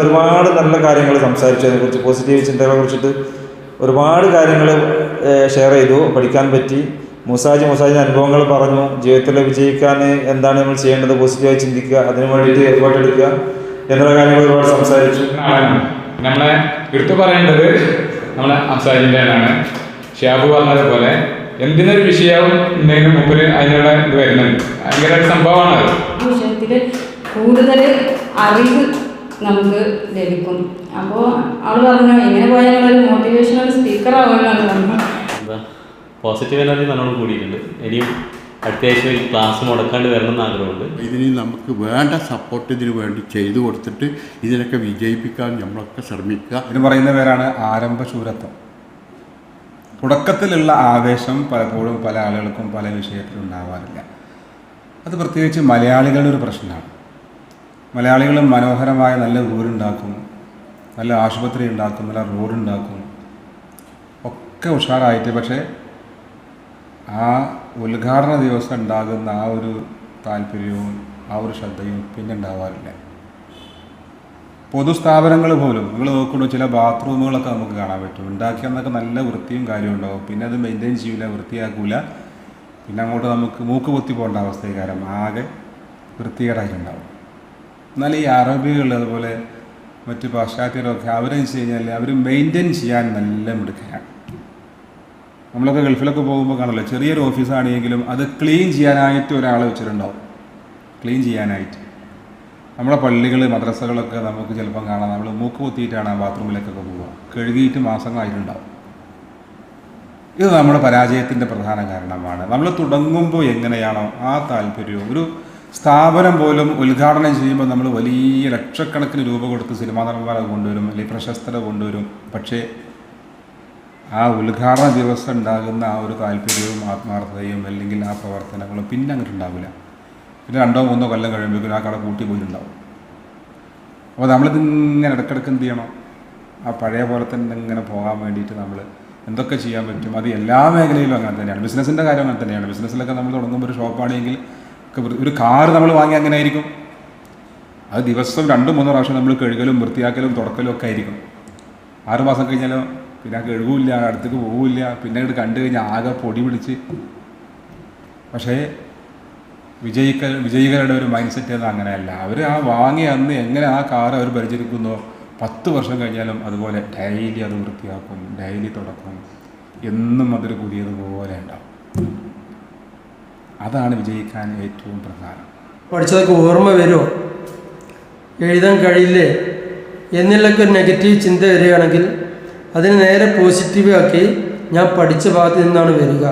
ഒരുപാട് നല്ല കാര്യങ്ങൾ സംസാരിച്ചു, അതിനെക്കുറിച്ച് പോസിറ്റീവ് ചിന്തകളെ കുറിച്ചിട്ട് ഒരുപാട് കാര്യങ്ങൾ ഷെയർ ചെയ്തു, പഠിക്കാൻ പറ്റി. മൂസാജിൻ്റെ അനുഭവങ്ങൾ പറഞ്ഞു, ജീവിതത്തിൽ വിജയിക്കാൻ എന്താണ് നമ്മൾ ചെയ്യേണ്ടത്, പോസിറ്റീവായി ചിന്തിക്കുക, അതിനു വേണ്ടിയിട്ട് എഫേർട്ട് എടുക്കുക എന്നുള്ള കാര്യങ്ങൾ ഒരുപാട് സംസാരിച്ചു. നമ്മളെ എടുത്തു പറയേണ്ടത് നമ്മളെ അംസാജിൻ്റെ ആണ്. ഷിയാബ് പറഞ്ഞതുപോലെ എന്തിനൊരു വിഷയവും ഉണ്ടെങ്കിലും മുമ്പിൽ അതിനുള്ള ഇത് വരുന്നുണ്ട്. ഭയങ്കര ഒരു സംഭവമാണ് അത്. വിഷയത്തിൽ കൂടുതൽ അറിവ് നമുക്ക് ലഭിക്കും. അപ്പോൾ അവൾ പറഞ്ഞു ഇങ്ങനെ പോയാൽ ഒരു മോട്ടിവേഷണൽ സ്പീക്കർ ആവുകയാണ് പറഞ്ഞു. പോസിറ്റീവ് എനർജി നല്ലോണം കൂടിയിട്ടുണ്ട്. ഇനിയും അടുത്ത ആഴ്ച ക്ലാസ് മുടക്കാണ്ട് വരണമെന്ന് ആഗ്രഹമുണ്ട്. ഇതിന് നമുക്ക് വേണ്ട സപ്പോർട്ട് ഇതിന് വേണ്ടി ചെയ്തു കൊടുത്തിട്ട് ഇതിനൊക്കെ വിജയിപ്പിക്കാൻ നമ്മളൊക്കെ ശ്രമിക്കുക. ഇതിന് പറയുന്ന പേരാണ് ആരംഭശൂരത്വം. തുടക്കത്തിലുള്ള ആവേശം പലപ്പോഴും പല ആളുകൾക്കും പല വിഷയത്തിലും ഉണ്ടാവാറില്ല. അത് പ്രത്യേകിച്ച് മലയാളികളുടെ ഒരു പ്രശ്നമാണ്. മലയാളികൾ മനോഹരമായ നല്ല വീടുണ്ടാക്കും, നല്ല ആശുപത്രി ഉണ്ടാക്കും, നല്ല റോഡുണ്ടാക്കും, ഒക്കെ ഉഷാറായിട്ട്, പക്ഷേ ആ ഉദ്ഘാടന ദിവസം ഉണ്ടാകുന്ന ആ ഒരു താല്പര്യവും ആ ഒരു ശ്രദ്ധയും പിന്നെ ഉണ്ടാവാറില്ല. പൊതുസ്ഥാപനങ്ങൾ പോലും നിങ്ങൾ നോക്കുമ്പോൾ ചില ബാത്റൂമുകളൊക്കെ നമുക്ക് കാണാൻ പറ്റും. ഉണ്ടാക്കിയെന്നൊക്കെ നല്ല വൃത്തിയും കാര്യവും ഉണ്ടാവും, പിന്നെ അത് മെയിൻറ്റെയിൻ ചെയ്യില്ല, വൃത്തിയാക്കില്ല, പിന്നെ അങ്ങോട്ട് നമുക്ക് മൂക്ക് പൊത്തി പോകേണ്ട അവസ്ഥക്കാരം ആകെ വൃത്തികേടായിട്ടുണ്ടാവും. എന്നാൽ ഈ അറബികൾ അതുപോലെ മറ്റ് പാശ്ചാത്യരൊക്കെ അവരെന്ന് വെച്ച് കഴിഞ്ഞാൽ അവർ മെയിൻറ്റെയിൻ ചെയ്യാൻ നല്ല മിടുക്കരാണ്. നമ്മളൊക്കെ ഗൾഫിലൊക്കെ പോകുമ്പോൾ കാണല്ലോ, ചെറിയൊരു ഓഫീസാണെങ്കിലും അത് ക്ലീൻ ചെയ്യാനായിട്ട് ഒരാളെ വെച്ചിട്ടുണ്ടാവും, ക്ലീൻ ചെയ്യാനായിട്ട്. നമ്മളെ പള്ളികൾ മദ്രസകളൊക്കെ നമുക്ക് ചിലപ്പം കാണാം, നമ്മൾ മൂക്ക് പൊത്തിയിട്ടാണ് ആ ബാത്റൂമിലേക്കൊക്കെ പോവുക, കഴുകിയിട്ട് മാസങ്ങളായിട്ടുണ്ടാവും. ഇത് നമ്മുടെ പരാജയത്തിൻ്റെ പ്രധാന കാരണമാണ്. നമ്മൾ തുടങ്ങുമ്പോൾ എങ്ങനെയാണോ ആ താല്പര്യവും, ഒരു സ്ഥാപനം പോലും ഉദ്ഘാടനം ചെയ്യുമ്പോൾ നമ്മൾ വലിയ ലക്ഷക്കണക്കിന് രൂപ കൊടുത്ത് സിനിമാ നടന്മാരെ കൊണ്ടുവരും, അല്ലെങ്കിൽ പ്രശസ്തരെ കൊണ്ടുവരും. പക്ഷേ ആ ഉദ്ഘാടന ദിവസം ഉണ്ടാകുന്ന ആ ഒരു താല്പര്യവും ആത്മാർത്ഥതയും അല്ലെങ്കിൽ ആ പ്രവർത്തനങ്ങളും പിന്നെ അങ്ങോട്ട് ഉണ്ടാവില്ല. പിന്നെ 2-3 കൊല്ലം കഴിയുമ്പോഴേക്കും ആ കട കൂട്ടി പോയിട്ടുണ്ടാവും. അപ്പോൾ നമ്മളിതിങ്ങനെ ഇടയ്ക്കിടയ്ക്ക് എന്ത് ചെയ്യണം, ആ പഴയ പോലെ തന്നെ ഇങ്ങനെ പോകാൻ വേണ്ടിയിട്ട് നമ്മൾ എന്തൊക്കെ ചെയ്യാൻ പറ്റും. അത് എല്ലാ മേഖലയിലും അങ്ങനെ തന്നെയാണ്. ബിസിനസ്സിൻ്റെ കാര്യം അങ്ങനെ തന്നെയാണ്. ബിസിനസ്സിലൊക്കെ നമ്മൾ തുടങ്ങുമ്പോൾ ഒരു ഷോപ്പാണെങ്കിൽ ഒരു കാറ് നമ്മൾ വാങ്ങി അങ്ങനെ ആയിരിക്കും. അത് ദിവസം 2-3 പ്രാവശ്യം നമ്മൾ കഴുകലും വൃത്തിയാക്കലും തുടക്കലും ഒക്കെ ആയിരിക്കും. 6 മാസം കഴിഞ്ഞാലോ പിന്നെ കഴുകില്ല, അടുത്തേക്ക് പോവില്ല, പിന്നെ അങ്ങോട്ട് കണ്ടു കഴിഞ്ഞാൽ ആകെ പൊടി പിടിച്ച്. പക്ഷേ വിജയികളുടെ ഒരു മൈൻഡ് സെറ്റ് എന്ന് അങ്ങനെയല്ല. അവർ ആ വാങ്ങിയ അന്ന് എങ്ങനെ ആ കാറ് അവർ പരിചരിക്കുന്നോ 10 വർഷം കഴിഞ്ഞാലും അതുപോലെ ഡെയിലി അത് വൃത്തിയാക്കും, ഡെയിലി തുടക്കും, എന്നും അതൊരു പുതിയതുപോലെ ഉണ്ടാവും. അതാണ് വിജയിക്കാൻ ഏറ്റവും പ്രധാനം. പഠിച്ചതൊക്കെ ഓർമ്മ വരുമോ, എഴുതാൻ കഴിയില്ലേ എന്നുള്ളൊക്കെ ഒരു നെഗറ്റീവ് ചിന്ത വരികയാണെങ്കിൽ അതിനെ നേരെ പോസിറ്റീവ് ആക്കി ഞാൻ പഠിച്ച ഭാഗത്ത് നിന്നാണ് വരിക,